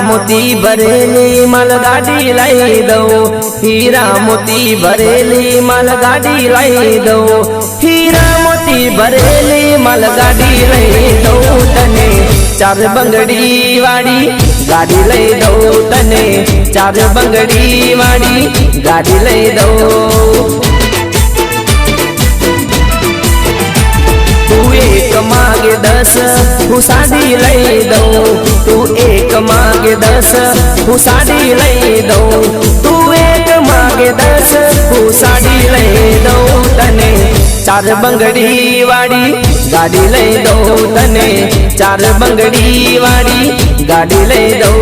मोती भरेली मालगाड़ी लाई दो, हीरा मोती भरेली मालगाड़ी लाई दो, हीरा मोती भरेली मालगाड़ी लाई दो तने, चार बंगड़ी वाड़ी गाड़ी लई दो तने, चार बंगड़ी वाड़ी गाड़ी लई दो। तू एक मांगे 10 हूँ साड़ी लई दो, तू एक मांगे 10 हूँ साड़ी लई दो, तू एक मांगे 10 हूँ साड़ी लई दो तने, चार बंगड़ी वाड़ी गाड़ी लई दो तने, चार बंगड़ी वाड़ी गाड़ी लई दो।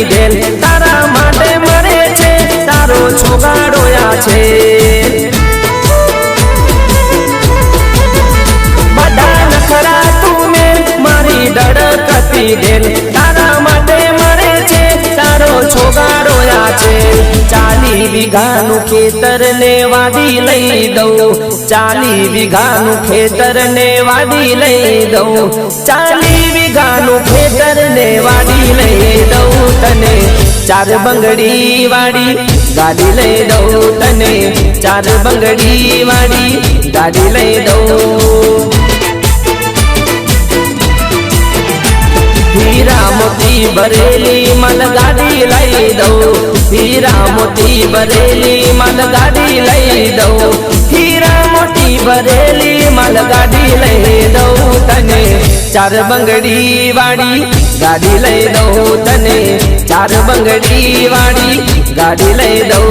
देल तारा माटे मरे छे तारो छोगाड़ोया छे, बड़ा नखरा तुमे मारी डड़कती देल तारा माटे मरे छे तारो छोगाड़ोया छे। 40 बीघानु खेतर ने वाडी लई दो, 40 बीघानु खेतर ने वाडी लई दो, 40 बीघानु खेतर ने वाडी लई दो तने, चार बंगड़ी वाड़ी गाड़ी लई दो तने, चार बंगड़ी वाड़ी गाड़ी लई दो। हीरा मोती भरेली मालगाड़ी लई दो, हीरा मोती भरेली मालगाड़ी लई दो, हीरा मोती भरेली मालगाड़ी लई दो तने, चार बंगड़ी वाड़ी गाड़ी लई दो तने, चार बंगड़ी वाड़ी गाड़ी लई दो।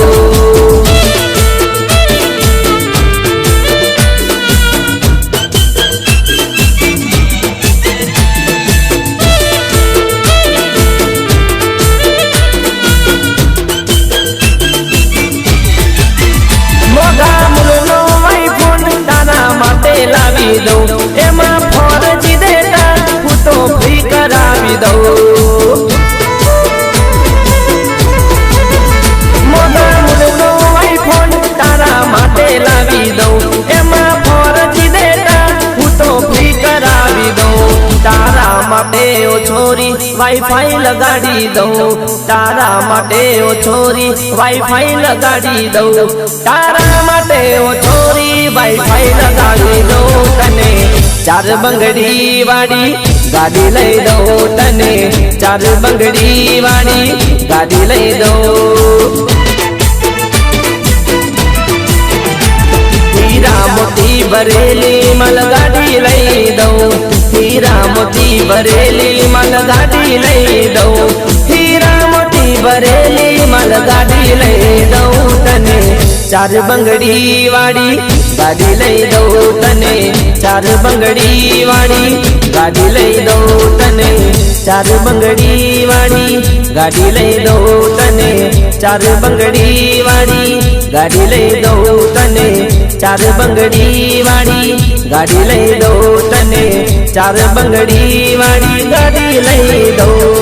लावी दो एमा फौजी देता हूँ तो फ्री करावी दो, मोगा मुनो आईफोन तारा माटे लावी दो एमा फौजी देता हूँ तो फ्री करावी दो, तारा माटे ओ छोरी वाईफाई लगाड़ी दो, तारा माटे ओ छोरी वाईफाई लगाड़ी दो, तारा माटे ओ छोरी वाईफाई लगाड़ी दो तने, चार बंगड़ी वाड़ी गाड़ी लई दो तने, चार बंगड़ी वाड़ी गाड़ी लई दो। हीरा मोती भरेली मालगाड़ी लई दो, हीरा मोती भरेली मालगाड़ी लई दो, हीरा मोती भरेली मालगाड़ी लई दो तने, चार बंगड़ी वाड़ी गाड़ी लई दो तने, चार बंगड़ी वाड़ी गाड़ी लई दो तने, चार बंगड़ी वाड़ी गाड़ी लई दो तने, चार बंगड़ी वाड़ी गाड़ी लई दो तने, चार बंगड़ी वाड़ी गाड़ी लई दो तने, चार बंगड़ी वाड़ी गाड़ी लई दो।